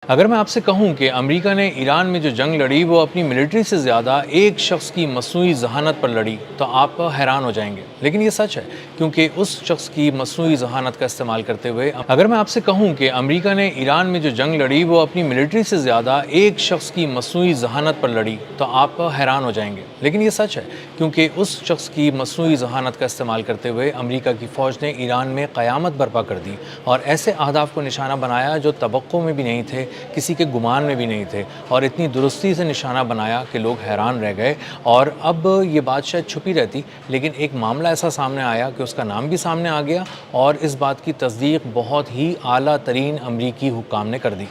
اگر میں آپ سے کہوں کہ امریکہ نے ایران میں جو جنگ لڑی وہ اپنی ملٹری سے زیادہ ایک شخص کی مصنوعی ذہانت پر لڑی تو آپ حیران ہو جائیں گے، لیکن یہ سچ ہے کیونکہ اس شخص کی مصنوعی ذہانت کا استعمال کرتے ہوئے اگر میں آپ سے کہوں کہ امریکہ نے ایران میں جو جنگ لڑی وہ اپنی ملٹری سے زیادہ ایک شخص کی مصنوعی ذہانت پر لڑی تو آپ حیران ہو جائیں گے، لیکن یہ سچ ہے کیونکہ اس شخص کی مصنوعی ذہانت کا استعمال کرتے ہوئے امریکہ کی فوج نے ایران میں قیامت برپا کر دی اور ایسے اہداف کو نشانہ بنایا جو توقع میں بھی نہیں تھے، کسی کے گمان میں بھی نہیں تھے، اور اتنی درستی سے نشانہ بنایا کہ لوگ حیران رہ گئے۔ اور اب یہ بات شاید چھپی رہتی، لیکن ایک معاملہ ایسا سامنے آیا کہ اس کا نام بھی سامنے آ گیا اور اس بات کی تصدیق بہت ہی اعلیٰ ترین امریکی حکام نے کر دی۔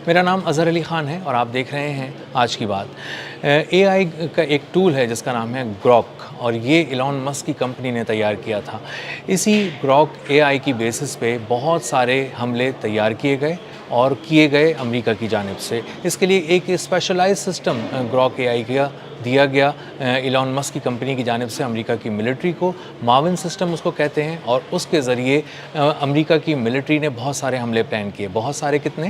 میرا نام اظہر علی خان ہے اور آپ دیکھ رہے ہیں آج کی بات۔ اے آئی کا ایک ٹول ہے جس کا نام ہے گروک، اور یہ ایلون مسک کی کمپنی نے تیار کیا تھا۔ اسی گروک اے آئی کی بیسس پہ بہت سارے حملے تیار کیے گئے اور کیے گئے امریکہ کی جانب سے۔ اس کے لیے ایک اسپیشلائز سسٹم گروک اے آئی کا دیا گیا ایلون مسک کی کمپنی کی جانب سے امریکہ کی ملٹری کو، معاون سسٹم اس کو کہتے ہیں، اور اس کے ذریعے امریکہ کی ملٹری نے بہت سارے حملے پلان کیے۔ بہت سارے کتنے؟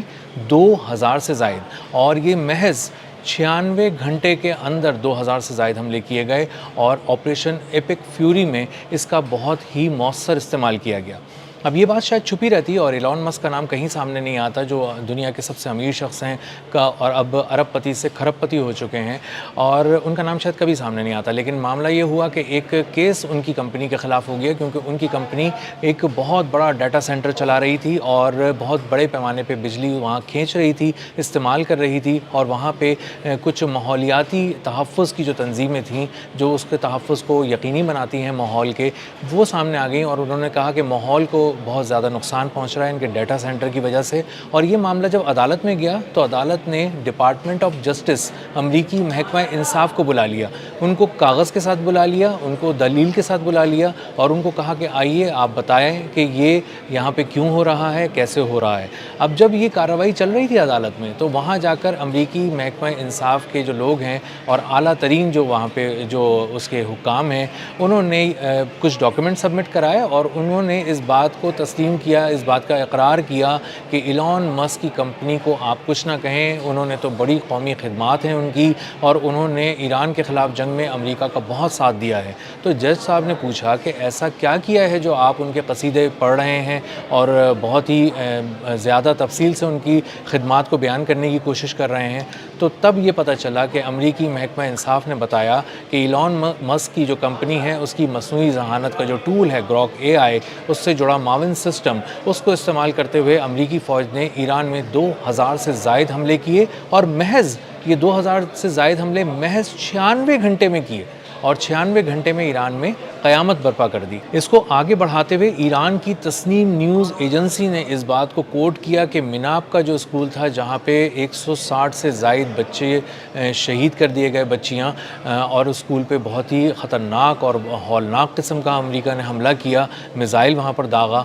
2000 سے زائد، اور یہ محض 96 گھنٹے کے اندر 2000 سے زائد حملے کیے گئے، اور آپریشن ایپک فیوری میں اس کا بہت ہی مؤثر استعمال کیا گیا۔ اب یہ بات شاید چھپی رہتی اور ایلون مسک کا نام کہیں سامنے نہیں آتا، جو دنیا کے سب سے امیر شخص ہیں اور اب ارب پتی سے کھرب پتی ہو چکے ہیں، اور ان کا نام شاید کبھی سامنے نہیں آتا۔ لیکن معاملہ یہ ہوا کہ ایک کیس ان کی کمپنی کے خلاف ہو گیا کیونکہ ان کی کمپنی ایک بہت بڑا ڈیٹا سینٹر چلا رہی تھی اور بہت بڑے پیمانے پہ بجلی وہاں کھینچ رہی تھی، استعمال کر رہی تھی، اور وہاں پہ کچھ ماحولیاتی تحفظ کی جو تنظیمیں تھیں جو اس کے تحفظ کو یقینی بناتی ہیں ماحول کے، وہ سامنے آ گئیں اور انہوں نے کہا کہ ماحول کو بہت زیادہ نقصان پہنچ رہا ہے ان کے ڈیٹا سینٹر کی وجہ سے۔ اور یہ معاملہ جب عدالت میں گیا تو عدالت نے ڈپارٹمنٹ آف جسٹس، امریکی محکمہ انصاف کو بلا لیا، ان کو کاغذ کے ساتھ بلا لیا، ان کو دلیل کے ساتھ بلا لیا، اور ان کو کہا کہ آئیے آپ بتائیں کہ یہ یہاں پہ کیوں ہو رہا ہے، کیسے ہو رہا ہے۔ اب جب یہ کارروائی چل رہی تھی عدالت میں تو وہاں جا کر امریکی محکمہ انصاف کے جو لوگ ہیں اور اعلیٰ ترین جو وہاں پہ جو اس کے حکام ہیں، انہوں نے کچھ ڈاکیومنٹ سبمٹ کرائے اور انہوں نے اس بات کو تسلیم کیا، اس بات کا اقرار کیا کہ ایلون مسک کی کمپنی کو آپ کچھ نہ کہیں، انہوں نے تو بڑی قومی خدمات ہیں ان کی، اور انہوں نے ایران کے خلاف جنگ میں امریکہ کا بہت ساتھ دیا ہے۔ تو جج صاحب نے پوچھا کہ ایسا کیا کیا ہے جو آپ ان کے قصیدے پڑھ رہے ہیں اور بہت ہی زیادہ تفصیل سے ان کی خدمات کو بیان کرنے کی کوشش کر رہے ہیں۔ تو تب یہ پتہ چلا کہ امریکی محکمہ انصاف نے بتایا کہ ایلون مسک کی جو کمپنی ہے اس کی مصنوعی ذہانت کا جو ٹول ہے گروک اے آئی، اس سے جڑا معاون سسٹم، اس کو استعمال کرتے ہوئے امریکی فوج نے ایران میں 2000 سے زائد حملے کیے، اور محض یہ 2000 سے زائد حملے محض 96 گھنٹے میں کیے، اور 96 گھنٹے میں ایران میں قیامت برپا کر دی۔ اس کو آگے بڑھاتے ہوئے ایران کی تسنیم نیوز ایجنسی نے اس بات کو کوٹ کیا کہ مناب کا جو اسکول تھا جہاں پہ 160 سے زائد بچے شہید کر دیے گئے، بچیاں، اور اسکول پہ بہت ہی خطرناک اور ہولناک قسم کا امریکہ نے حملہ کیا، میزائل وہاں پر داغا،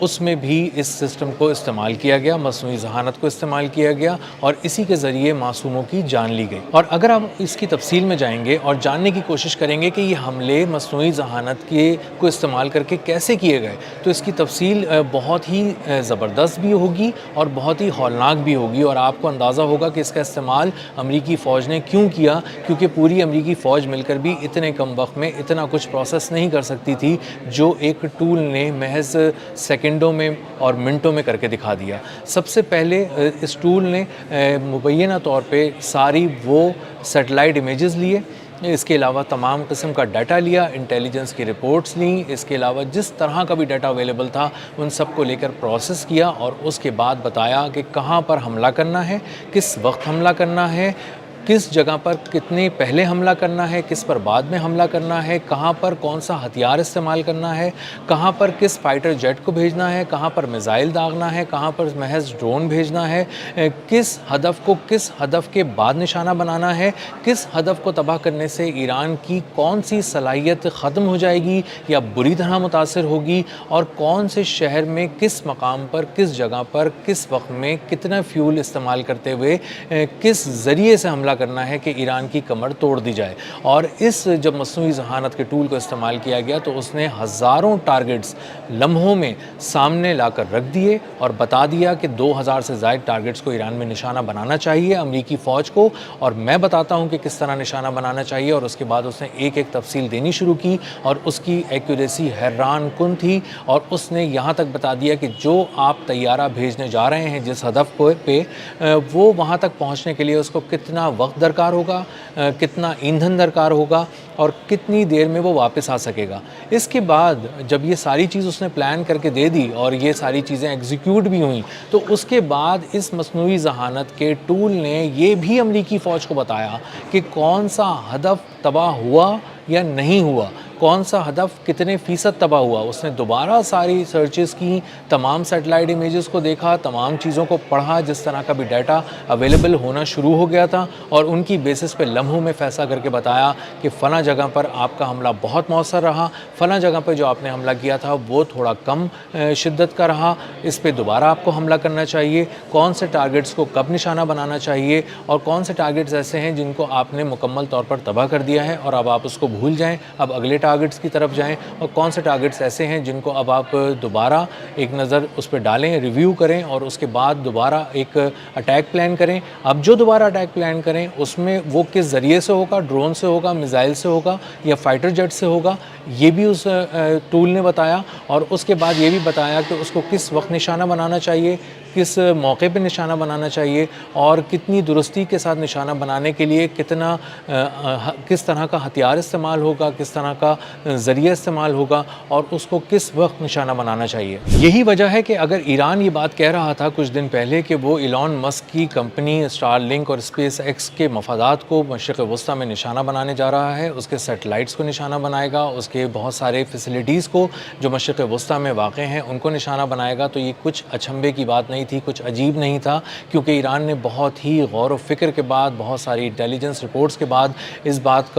اس میں بھی اس سسٹم کو استعمال کیا گیا، مصنوعی ذہانت کو استعمال کیا گیا، اور اسی کے ذریعے معصوموں کی جان لی گئی۔ اور اگر آپ اس کی تفصیل میں جائیں گے اور جاننے کی کوشش کریں گے کہ یہ حملے مصنوعی ذہانت کو استعمال کر کے کیسے کیے گئے، تو اس کی تفصیل بہت ہی زبردست بھی ہوگی اور بہت ہی ہولناک بھی ہوگی، اور آپ کو اندازہ ہوگا کہ اس کا استعمال امریکی فوج نے کیوں کیا، کیونکہ پوری امریکی فوج مل کر بھی اتنے کم وقت میں اتنا کچھ پروسیس نہیں کر سکتی تھی جو ایک ٹول نے محض سیکنڈوں میں اور منٹوں میں کر کے دکھا دیا۔ سب سے پہلے اس ٹول نے مبینہ طور پہ ساری وہ سیٹلائٹ امیجز لیے، اس کے علاوہ تمام قسم کا ڈیٹا لیا، انٹیلیجنس کی رپورٹس لیں، اس کے علاوہ جس طرح کا بھی ڈیٹا اویلیبل تھا ان سب کو لے کر پروسیس کیا، اور اس کے بعد بتایا کہ کہاں پر حملہ کرنا ہے، کس وقت حملہ کرنا ہے، کس جگہ پر کتنے پہلے حملہ کرنا ہے، کس پر بعد میں حملہ کرنا ہے، کہاں پر کون سا ہتھیار استعمال کرنا ہے، کہاں پر کس فائٹر جیٹ کو بھیجنا ہے، کہاں پر میزائل داغنا ہے، کہاں پر محض ڈرون بھیجنا ہے، کس ہدف کو کس ہدف کے بعد نشانہ بنانا ہے، کس ہدف کو تباہ کرنے سے ایران کی کون سی صلاحیت ختم ہو جائے گی یا بری طرح متاثر ہوگی، اور کون سے شہر میں کس مقام پر کس جگہ پر کس وقت میں کتنا فیول استعمال کرتے ہوئے کس ذریعے سے حملہ کرنا ہے کہ ایران کی کمر توڑ دی جائے. اور اس جب مصنوعی ذہانت کے ٹول کو استعمال کیا گیا تو اس نے ہزاروں ٹارگٹس لمحوں میں سامنے لا کر رکھ دیے اور بتا دیا کہ 2000 سے زائد ٹارگٹس کو ایران میں نشانہ بنانا چاہیے امریکی فوج کو, اور میں بتاتا ہوں کہ کس طرح نشانہ بنانا چاہیے. اور اس کے بعد اس نے ایک ایک تفصیل دینی شروع کی اور اس کی ایکوریسی حیران کن تھی. اور اس نے یہاں تک بتا دیا کہ جو آپ طیارہ بھیجنے جا رہے ہیں جس ہدف پہ وہ وہاں تک پہنچنے کے لیے اس کو کتنا وقت درکار ہوگا, کتنا ایندھن درکار ہوگا اور کتنی دیر میں وہ واپس آ سکے گا. اس کے بعد جب یہ ساری چیز اس نے پلان کر کے دے دی اور یہ ساری چیزیں ایگزیکیوٹ بھی ہوئیں تو اس کے بعد اس مصنوعی ذہانت کے ٹول نے یہ بھی امریکی فوج کو بتایا کہ کون سا ہدف تباہ ہوا یا نہیں ہوا, کون سا ہدف کتنے فیصد تباہ ہوا. اس نے دوبارہ ساری سرچز کی, تمام سیٹلائٹ امیجز کو دیکھا, تمام چیزوں کو پڑھا جس طرح کا بھی ڈیٹا اویلیبل ہونا شروع ہو گیا تھا, اور ان کی بیسس پہ لمحوں میں فیصلہ کر کے بتایا کہ فلاں جگہ پر آپ کا حملہ بہت مؤثر رہا, فلاں جگہ پہ جو آپ نے حملہ کیا تھا وہ تھوڑا کم شدت کا رہا, اس پہ دوبارہ آپ کو حملہ کرنا چاہیے, کون سے ٹارگٹس کو کب نشانہ بنانا چاہیے, اور کون سے ٹارگٹس ایسے ہیں جن کو آپ نے مکمل طور پر تباہ کر دیا ہے اور اب آپ اس کو بھول جائیں, اب اگلے ٹارگٹس کی طرف جائیں, اور کون سے ٹارگٹس ایسے ہیں جن کو اب آپ دوبارہ ایک نظر اس پہ ڈالیں, ریویو کریں اور اس کے بعد دوبارہ ایک اٹیک پلان کریں. اب جو دوبارہ اٹیک پلان کریں اس میں وہ کس ذریعے سے ہوگا, ڈرون سے ہوگا, میزائل سے ہوگا یا فائٹر جیٹ سے ہوگا, یہ بھی اس ٹول نے بتایا. اور اس کے بعد یہ بھی بتایا کہ اس کو کس وقت نشانہ بنانا چاہیے, کس موقع پہ نشانہ بنانا چاہیے, اور کتنی درستی کے ساتھ نشانہ بنانے کے لیے کس طرح کا ہتھیار استعمال ہوگا, کس طرح کا ذریعہ استعمال ہوگا, اور اس کو کس وقت نشانہ بنانا چاہیے. یہی وجہ ہے کہ اگر ایران یہ بات کہہ رہا تھا کچھ دن پہلے کہ وہ ایلون مسک کی کمپنی اسٹار لنک اور اسپیس ایکس کے مفادات کو مشرق وسطیٰ میں نشانہ بنانے جا رہا ہے, اس کے سیٹلائٹس کو نشانہ بنائے گا, اس کے بہت سارے فیسلٹیز کو جو مشرق وسطیٰ میں واقع ہیں ان کو نشانہ بنائے گا, تو یہ کچھ اچنبھے کی بات نہیں تھی, کچھ عجیب نہیں تھا, کیونکہ ایران نے بہت ہی غور و فکر کے بعد, بہت ساری انٹیلیجنس رپورٹس کے بعد اس بات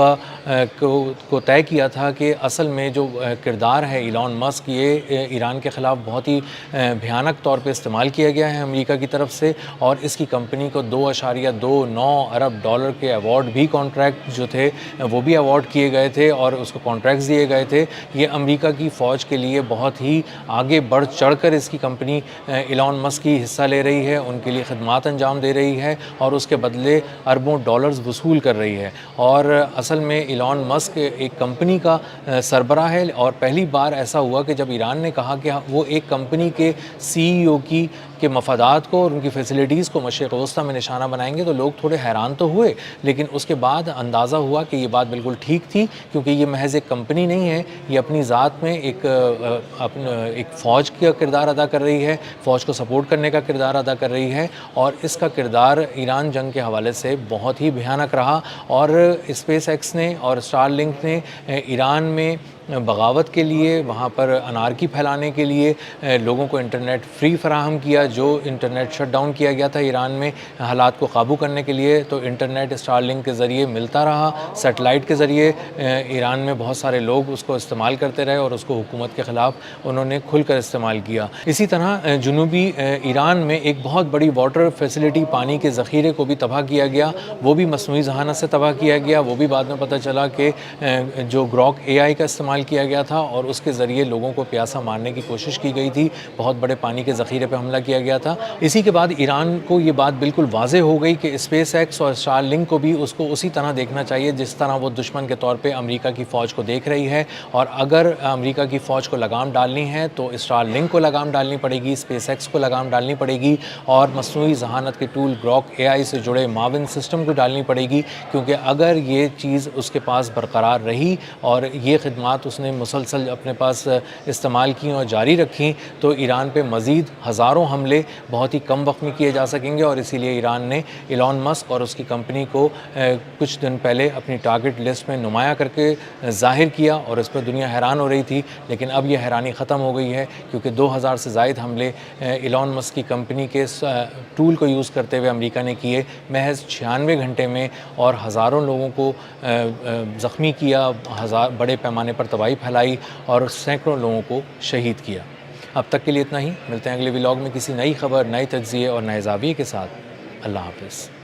کو طے کیا تھا کہ اصل میں جو کردار ہے ایلون مسک, یہ ایران کے خلاف بہت ہی بھیانک طور پہ استعمال کیا گیا ہے امریکہ کی طرف سے, اور اس کی کمپنی کو $2.29 ارب کے ایوارڈ بھی, کانٹریکٹ جو تھے وہ بھی ایوارڈ کیے گئے تھے اور اس کو کانٹریکٹس دیے گئے تھے. یہ امریکہ کی فوج کے لیے بہت ہی آگے بڑھ چڑھ کر اس کی کمپنی ایلون مسک کی حصہ لے رہی ہے, ان کے لیے خدمات انجام دے رہی ہے اور اس کے بدلے اربوں ڈالرز وصول کر رہی ہے. اور اصل میں ایلون مسک ایک کمپنی کا سربراہ ہے, اور پہلی بار ایسا ہوا کہ جب ایران نے کہا کہ وہ ایک کمپنی کے CEO کے مفادات کو اور ان کی فیسلٹیز کو مشرق وسطیٰ میں نشانہ بنائیں گے تو لوگ تھوڑے حیران تو ہوئے, لیکن اس کے بعد اندازہ ہوا کہ یہ بات بالکل ٹھیک تھی, کیونکہ یہ محض ایک کمپنی نہیں ہے, یہ اپنی ذات میں ایک فوج کا کردار ادا کر رہی ہے, فوج کو سپورٹ کرنے کا کردار ادا کر رہی ہے, اور اس کا کردار ایران جنگ کے حوالے سے بہت ہی بھیانک رہا. اور اسپیس ایکس نے اور اسٹار لنک نے ایران میں بغاوت کے لیے, وہاں پر انارکی پھیلانے کے لیے لوگوں کو انٹرنیٹ فری فراہم کیا. جو انٹرنیٹ شٹ ڈاؤن کیا گیا تھا ایران میں حالات کو قابو کرنے کے لیے, تو انٹرنیٹ اسٹار لنک کے ذریعے ملتا رہا, سیٹلائٹ کے ذریعے ایران میں بہت سارے لوگ اس کو استعمال کرتے رہے اور اس کو حکومت کے خلاف انہوں نے کھل کر استعمال کیا. اسی طرح جنوبی ایران میں ایک بہت بڑی واٹر فیسلٹی, پانی کے ذخیرے کو بھی تباہ کیا گیا, وہ بھی مصنوعی ذہانت سے تباہ کیا گیا. وہ بھی بعد میں پتہ چلا کہ جو گراک AI کا استعمال کیا گیا تھا اور اس کے ذریعے لوگوں کو پیاسا مارنے کی کوشش کی گئی تھی, بہت بڑے پانی کے ذخیرے پہ حملہ کیا گیا تھا. اسی کے بعد ایران کو یہ بات بالکل واضح ہو گئی کہ اسپیس ایکس اور اسٹار لنک کو بھی اس کو اسی طرح دیکھنا چاہیے جس طرح وہ دشمن کے طور پہ امریکہ کی فوج کو دیکھ رہی ہے, اور اگر امریکہ کی فوج کو لگام ڈالنی ہے تو اسٹار لنک کو لگام ڈالنی پڑے گی, اسپیس ایکس کو لگام ڈالنی پڑے گی, اور مصنوعی ذہانت کے ٹول گراک AI سے جڑے معاون سسٹم کو ڈالنی پڑے گی, کیونکہ اگر یہ چیز اس کے پاس برقرار رہی اور یہ خدمات اس نے مسلسل اپنے پاس استعمال کی اور جاری رکھیں تو ایران پہ مزید ہزاروں حملے بہت ہی کم وقت میں کیے جا سکیں گے. اور اسی لیے ایران نے ایلون مسک اور اس کی کمپنی کو کچھ دن پہلے اپنی ٹارگٹ لسٹ میں نمایاں کر کے ظاہر کیا, اور اس پہ دنیا حیران ہو رہی تھی. لیکن اب یہ حیرانی ختم ہو گئی ہے, کیونکہ 2000 سے زائد حملے ایلون مسک کی کمپنی کے ٹول کو یوز کرتے ہوئے امریکہ نے کیے محض 96 گھنٹے میں, اور ہزاروں لوگوں کو زخمی کیا, بڑے پیمانے پر تباہی پھیلائی اور سینکڑوں لوگوں کو شہید کیا. اب تک کے لیے اتنا ہی, ملتے ہیں اگلے ولاگ میں کسی نئی خبر, نئے تجزیے اور نئے زاویے کے ساتھ. اللہ حافظ.